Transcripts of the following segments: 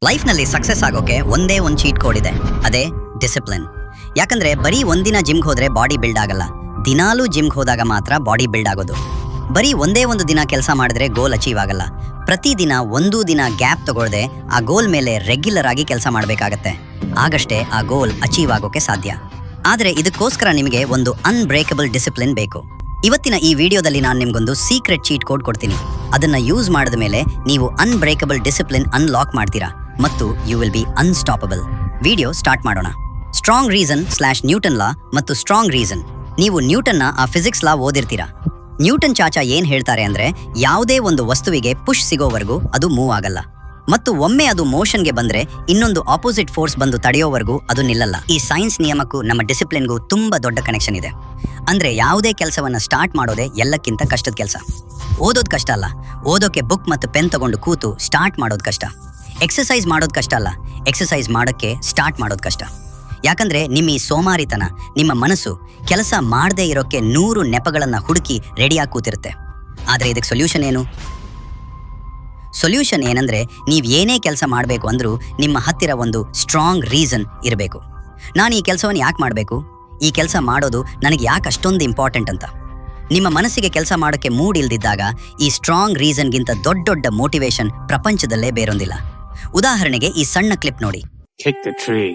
ಲೈಫ್ನಲ್ಲಿ success ಆಗೋಕೆ ಒಂದೇ ಒಂದು ಚೀಟ್ ಕೋಡ್ ಇದೆ, ಅದೇ ಡಿಸಿಪ್ಲಿನ್. ಯಾಕಂದ್ರೆ ಬರೀ ಒಂದಿನ ಜಿಮ್ಗೆ ಹೋದ್ರೆ ಬಾಡಿ ಬಿಲ್ಡ್ ಆಗಲ್ಲ, ದಿನಾಲೂ ಜಿಮ್ಗೆ ಹೋದಾಗ ಮಾತ್ರ ಬಾಡಿ ಬಿಲ್ಡ್ ಆಗೋದು. ಬರೀ ಒಂದೇ ಒಂದು ದಿನ ಕೆಲಸ ಮಾಡಿದ್ರೆ ಗೋಲ್ ಅಚೀವ್ ಆಗಲ್ಲ. ಪ್ರತಿದಿನ ಒಂದು ದಿನ ಗ್ಯಾಪ್ ತಗೊಳ್ಳದೆ ಆ ಗೋಲ್ ಮೇಲೆ ರೆಗ್ಯುಲರ್ ಆಗಿ ಕೆಲಸ ಮಾಡಬೇಕಾಗತ್ತೆ. ಆಗಷ್ಟೇ ಆ ಗೋಲ್ ಅಚೀವ್ ಆಗೋಕೆ ಸಾಧ್ಯ. ಆದರೆ ಇದಕ್ಕೋಸ್ಕರ ನಿಮಗೆ ಒಂದು ಅನ್ಬ್ರೇಕಬಲ್ ಡಿಸಿಪ್ಲಿನ್ ಬೇಕು. ಇವತ್ತಿನ ಈ ವಿಡಿಯೋದಲ್ಲಿ ನಾನು ನಿಮ್ಗೊಂದು ಸೀಕ್ರೆಟ್ ಚೀಟ್ ಕೋಡ್ ಕೊಡ್ತೀನಿ. ಅದನ್ನ ಯೂಸ್ ಮಾಡಿದ ಮೇಲೆ ನೀವು ಅನ್ಬ್ರೇಕಬಲ್ ಡಿಸಿಪ್ಲಿನ್ ಅನ್ಲಾಕ್ ಮಾಡ್ತೀರಾ ಮತ್ತು you will be unstoppable. Video start ಮಾಡೋಣ. ಸ್ಟ್ರಾಂಗ್ ರೀಸನ್ / ನ್ಯೂಟನ್ ಲಾ ಮತ್ತು ಸ್ಟ್ರಾಂಗ್ ರೀಸನ್. ನೀವು ನ್ಯೂಟನ್ನ ಆ ಫಿಸಿಕ್ಸ್ ಲಾ ಓದಿರ್ತೀರಾ. ನ್ಯೂಟನ್ ಚಾಚಾ ಏನ್ ಹೇಳ್ತಾರೆ ಅಂದ್ರೆ, ಯಾವುದೇ ಒಂದು ವಸ್ತುವಿಗೆ ಪುಷ್ ಸಿಗೋವರೆಗೂ ಅದು ಮೂವ್ ಆಗಲ್ಲ, ಮತ್ತು ಒಮ್ಮೆ ಅದು ಮೋಷನ್ಗೆ ಬಂದ್ರೆ ಇನ್ನೊಂದು ಆಪೋಸಿಟ್ ಫೋರ್ಸ್ ಬಂದು ತಡೆಯೋವರೆಗೂ ಅದು ನಿಲ್ಲಲ್ಲ. ಈ ಸೈನ್ಸ್ ನಿಯಮಕ್ಕೂ ನಮ್ಮ ಡಿಸಿಪ್ಲಿನ್ಗೂ ತುಂಬಾ ದೊಡ್ಡ ಕನೆಕ್ಷನ್ ಇದೆ. ಅಂದ್ರೆ ಯಾವುದೇ ಕೆಲಸವನ್ನ ಸ್ಟಾರ್ಟ್ ಮಾಡೋದೇ ಎಲ್ಲಕ್ಕಿಂತ ಕಷ್ಟದ ಕೆಲಸ. ಓದೋದು ಕಷ್ಟ ಅಲ್ಲ, ಓದೋಕೆ ಬುಕ್ ಮತ್ತು ಪೆನ್ ತಗೊಂಡು ಕೂತು ಸ್ಟಾರ್ಟ್ ಮಾಡೋದು ಕಷ್ಟ. ಎಕ್ಸಸೈಸ್ ಮಾಡೋದು ಕಷ್ಟ ಅಲ್ಲ, ಎಕ್ಸಸೈಸ್ ಮಾಡೋಕ್ಕೆ ಸ್ಟಾರ್ಟ್ ಮಾಡೋದು ಕಷ್ಟ. ಯಾಕಂದ್ರೆ ನಿಮ್ಮ ಈ ಸೋಮಾರಿತನ, ನಿಮ್ಮ ಮನಸ್ಸು ಕೆಲಸ ಮಾಡದೇ ಇರೋಕ್ಕೆ 100 ನೆಪಗಳನ್ನ ಹುಡುಕಿ ರೆಡಿಯಾಗಿ ಕೂತಿರುತ್ತೆ. ಆದ್ರೆ ಇದಕ್ಕೆ ಸೊಲ್ಯೂಷನ್ ಏನು? ಸೊಲ್ಯೂಷನ್ ಏನಂದ್ರೆ, ನೀವು ಏನೇ ಕೆಲಸ ಮಾಡಬೇಕು ಅಂದ್ರೂ ನಿಮ್ಮ ಹತ್ತಿರ ಒಂದು ಸ್ಟ್ರಾಂಗ್ ರೀಸನ್ ಇರಬೇಕು. ನಾನು ಈ ಕೆಲಸವನ್ನು ಯಾಕೆ ಮಾಡಬೇಕು, ಈ ಕೆಲಸ ಮಾಡೋದು ನನಗೆ ಯಾಕೆ ಅಷ್ಟೊಂದು ಇಂಪಾರ್ಟೆಂಟ್ ಅಂತ. ನಿಮ್ಮ ಮನಸ್ಸಿಗೆ ಕೆಲಸ ಮಾಡೋಕ್ಕೆ ಮೂಡ್ ಇಲ್ದಿದ್ದಾಗ ಈ ಸ್ಟ್ರಾಂಗ್ ರೀಸನ್ಗಿಂತ ದೊಡ್ಡ ದೊಡ್ಡ ಮೋಟಿವೇಶನ್ ಪ್ರಪಂಚದಲ್ಲೇ ಬೇರೊಂದಿಲ್ಲ. ಉದಾಹರಣೆಗೆ ಈ ಸಣ್ಣ ಕ್ಲಿಪ್ ನೋಡಿ. Kick the tree.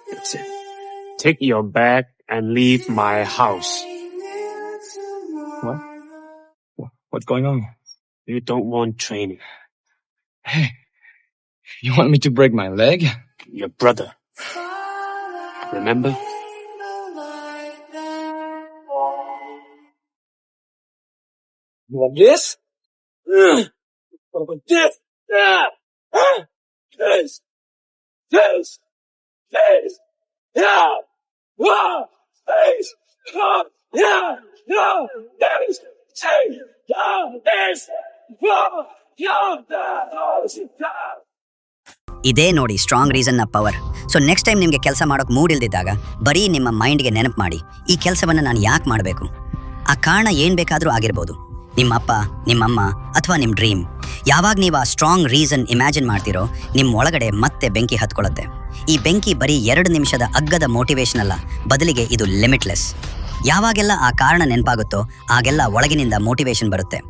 That's it. Take your bag and leave my house. What? What's going on? You don't want training. Hey, you want me to break my leg? Your brother. Remember? You want this? What about this? This. This. This. Yeah. Wow. This. Yeah. No. This. This. Yeah. This. Wow. Yeah. ಇದೇ ನೋಡಿ strong ರೀಸನ್ನ power. So next time ನಿಮಗೆ ಕೆಲಸ ಮಾಡೋಕೆ mood ಇಲ್ದಿದ್ದಾಗ ಬರೀ ನಿಮ್ಮ ಮೈಂಡ್ಗೆ ನೆನಪು ಮಾಡಿ, ಈ ಕೆಲಸವನ್ನು ನಾನು ಯಾಕೆ ಮಾಡಬೇಕು. ಆ ಕಾರಣ ಏನು ಬೇಕಾದರೂ ಆಗಿರ್ಬೋದು. ನಿಮ್ಮ ಅಪ್ಪ, ನಿಮ್ಮಮ್ಮ ಅಥವಾ ನಿಮ್ಮ ಡ್ರೀಮ್. ಯಾವಾಗ ನೀವು ಆ ಸ್ಟ್ರಾಂಗ್ ರೀಸನ್ ಇಮ್ಯಾಜಿನ್ ಮಾಡ್ತೀರೋ, ನಿಮ್ಮ ಒಳಗಡೆ ಮತ್ತೆ ಬೆಂಕಿ ಹತ್ಕೊಳ್ಳುತ್ತೆ. ಈ ಬೆಂಕಿ ಬರೀ 2 ನಿಮಿಷದ ಅಗ್ಗದ ಮೋಟಿವೇಶನ್ ಅಲ್ಲ, ಬದಲಿಗೆ ಇದು ಲಿಮಿಟ್ಲೆಸ್. ಯಾವಾಗೆಲ್ಲ ಆ ಕಾರಣ ನೆನಪಾಗುತ್ತೋ ಆಗೆಲ್ಲ ಒಳಗಿನಿಂದ ಮೋಟಿವೇಶನ್ ಬರುತ್ತೆ.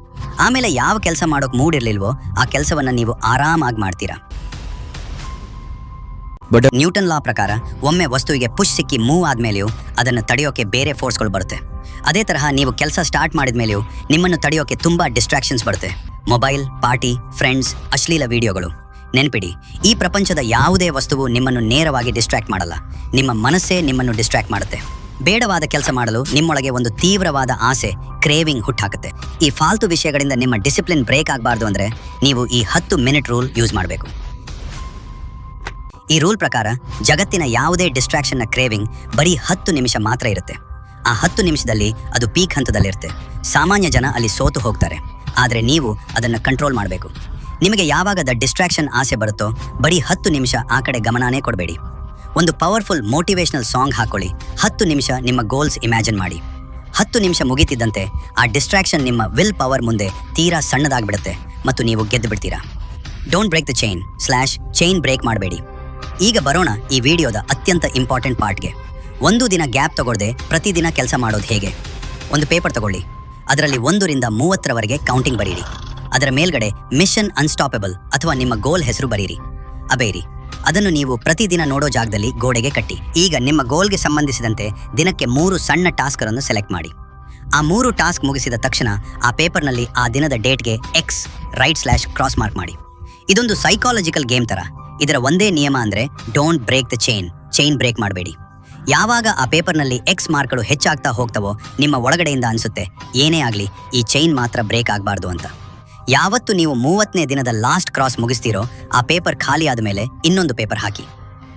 ಆಮೇಲೆ ಯಾವ ಕೆಲಸ ಮಾಡೋಕೆ ಮೂಡ್ ಇರಲಿಲ್ವೋ ಆ ಕೆಲಸವನ್ನು ನೀವು ಆರಾಮಾಗಿ ಮಾಡ್ತೀರಾ. ಬಟ್ ನ್ಯೂಟನ್ ಲಾ ಪ್ರಕಾರ ಒಮ್ಮೆ ವಸ್ತುವಿಗೆ ಪುಷ್ ಸಿಕ್ಕಿ ಮೂವ್ ಆದ್ಮೇಲೆಯೂ ಅದನ್ನು ತಡೆಯೋಕೆ ಬೇರೆ ಫೋರ್ಸ್ಗಳು ಬರುತ್ತೆ. ಅದೇ ತರಹ ನೀವು ಕೆಲಸ ಸ್ಟಾರ್ಟ್ ಮಾಡಿದ ಮೇಲೆಯೂ ನಿಮ್ಮನ್ನು ತಡೆಯೋಕೆ ತುಂಬಾ ಡಿಸ್ಟ್ರಾಕ್ಷನ್ಸ್ ಬರುತ್ತೆ. ಮೊಬೈಲ್, ಪಾರ್ಟಿ, ಫ್ರೆಂಡ್ಸ್, ಅಶ್ಲೀಲ ವಿಡಿಯೋಗಳು. ನೆನ್ಪಿಡಿ, ಈ ಪ್ರಪಂಚದ ಯಾವುದೇ ವಸ್ತುವು ನಿಮ್ಮನ್ನು ನೇರವಾಗಿ ಡಿಸ್ಟ್ರಾಕ್ಟ್ ಮಾಡಲ್ಲ, ನಿಮ್ಮ ಮನಸ್ಸೇ ನಿಮ್ಮನ್ನು ಡಿಸ್ಟ್ರಾಕ್ಟ್ ಮಾಡುತ್ತೆ. ಬೇಡವಾದ ಕೆಲಸ ಮಾಡಲು ನಿಮ್ಮೊಳಗೆ ಒಂದು ತೀವ್ರವಾದ ಆಸೆ, ಕ್ರೇವಿಂಗ್ ಹುಟ್ಟಾಕುತ್ತೆ. ಈ ಫಾಲ್ತು ವಿಷಯಗಳಿಂದ ನಿಮ್ಮ ಡಿಸಿಪ್ಲಿನ್ ಬ್ರೇಕ್ ಆಗಬಾರ್ದು ಅಂದ್ರೆ ನೀವು ಈ 10 ಮಿನಿಟ್ ರೂಲ್ ಯೂಸ್ ಮಾಡಬೇಕು. ಈ ರೂಲ್ ಪ್ರಕಾರ ಜಗತ್ತಿನ ಯಾವುದೇ ಡಿಸ್ಟ್ರಾಕ್ಷನ್ನ ಕ್ರೇವಿಂಗ್ ಬರೀ 10 ನಿಮಿಷ ಮಾತ್ರ ಇರುತ್ತೆ. ಆ 10 ನಿಮಿಷದಲ್ಲಿ ಅದು ಪೀಕ್ ಹಂತದಲ್ಲಿರುತ್ತೆ. ಸಾಮಾನ್ಯ ಜನ ಅಲ್ಲಿ ಸೋತು ಹೋಗ್ತಾರೆ, ಆದರೆ ನೀವು ಅದನ್ನು ಕಂಟ್ರೋಲ್ ಮಾಡಬೇಕು. ನಿಮಗೆ ಯಾವಾಗ ಡಿಸ್ಟ್ರಾಕ್ಷನ್ ಆಸೆ ಬರುತ್ತೋ ಬರೀ 10 ನಿಮಿಷ ಆ ಕಡೆ ಗಮನನೇ ಕೊಡಬೇಡಿ. ಒಂದು ಪವರ್ಫುಲ್ ಮೋಟಿವೇಶನಲ್ ಸಾಂಗ್ ಹಾಕೊಳ್ಳಿ. 10 ನಿಮಿಷ ನಿಮ್ಮ ಗೋಲ್ಸ್ ಇಮ್ಯಾಜಿನ್ ಮಾಡಿ. 10 ನಿಮಿಷ ಮುಗಿತಿದ್ದಂತೆ ಆ ಡಿಸ್ಟ್ರಾಕ್ಷನ್ ನಿಮ್ಮ ವಿಲ್ ಪವರ್ ಮುಂದೆ ತೀರಾ ಸಣ್ಣದಾಗ್ಬಿಡುತ್ತೆ ಮತ್ತು ನೀವು ಗೆದ್ದು ಬಿಡ್ತೀರಾ. Don't break the chain break ಮಾಡಬೇಡಿ. ಈಗ ಬರೋಣ ಈ ವಿಡಿಯೋದ ಅತ್ಯಂತ ಇಂಪಾರ್ಟೆಂಟ್ ಪಾರ್ಟ್ಗೆ. ಒಂದು ದಿನ ಗ್ಯಾಪ್ ತಗೊಳ್ಳದೆ ಪ್ರತಿದಿನ ಕೆಲಸ ಮಾಡೋದು ಹೇಗೆ. ಒಂದು ಪೇಪರ್ ತಗೊಳ್ಳಿ, ಅದರಲ್ಲಿ 1 ರಿಂದ 30ರವರೆಗೆ ಕೌಂಟಿಂಗ್ ಬರೀರಿ. ಅದರ ಮೇಲ್ಗಡೆ ಮಿಷನ್ ಅನ್ಸ್ಟಾಪಬಲ್ ಅಥವಾ ನಿಮ್ಮ ಗೋಲ್ ಹೆಸರು ಬರೀರಿ. ಅಬೇರಿ ಅದನ್ನು ನೀವು ಪ್ರತಿದಿನ ನೋಡೋ ಜಾಗದಲ್ಲಿ ಗೋಡೆಗೆ ಕಟ್ಟಿ. ಈಗ ನಿಮ್ಮ ಗೋಲ್ಗೆ ಸಂಬಂಧಿಸಿದಂತೆ ದಿನಕ್ಕೆ 3 ಸಣ್ಣ ಟಾಸ್ಕ್ಗಳನ್ನು ಸೆಲೆಕ್ಟ್ ಮಾಡಿ. ಆ 3 ಟಾಸ್ಕ್ ಮುಗಿಸಿದ ತಕ್ಷಣ ಆ ಪೇಪರ್ನಲ್ಲಿ ಆ ದಿನದ ಡೇಟ್ಗೆ X /ಕ್ರಾಸ್ ಮಾರ್ಕ್ ಮಾಡಿ. ಇದೊಂದು ಸೈಕಾಲಜಿಕಲ್ ಗೇಮ್ ತರ. ಇದರ ಒಂದೇ ನಿಯಮ ಅಂದ್ರೆ don't break the chain break ಮಾಡಬೇಡಿ. ಯಾವಾಗ ಆ ಪೇಪರ್ನಲ್ಲಿ X ಮಾರ್ಕ್ಗಳು ಹೆಚ್ಚಾಗ್ತಾ ಹೋಗ್ತವೋ ನಿಮ್ಮ ಒಳಗಡೆಯಿಂದ ಅನಿಸುತ್ತೆ, ಏನೇ ಆಗಲಿ ಈ ಚೈನ್ ಮಾತ್ರ ಬ್ರೇಕ್ ಆಗಬಾರ್ದು ಅಂತ. ಯಾವತ್ತು ನೀವು 30ನೇ ದಿನದ ಲಾಸ್ಟ್ ಕ್ರಾಸ್ ಮುಗಿಸ್ತೀರೋ ಆ ಪೇಪರ್ ಖಾಲಿ ಆದ ಮೇಲೆ ಇನ್ನೊಂದು ಪೇಪರ್ ಹಾಕಿ.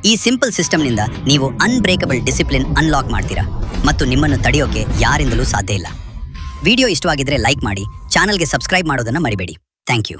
ಈ ಸಿಂಪಲ್ ಸಿಸ್ಟಮ್ನಿಂದ ನೀವು ಅನ್ಬ್ರೇಕಬಲ್ ಡಿಸಿಪ್ಲಿನ್ ಅನ್ಲಾಕ್ ಮಾಡ್ತೀರಾ ಮತ್ತು ನಿಮ್ಮನ್ನು ತಡೆಯೋಕೆ ಯಾರಿಂದಲೂ ಸಾಧ್ಯ ಇಲ್ಲ. ವಿಡಿಯೋ ಇಷ್ಟವಾಗಿದ್ರೆ ಲೈಕ್ ಮಾಡಿ, ಚಾನಲ್ಗೆ ಸಬ್ಸ್ಕ್ರೈಬ್ ಮಾಡೋದನ್ನು ಮರಿಬೇಡಿ. Thank you.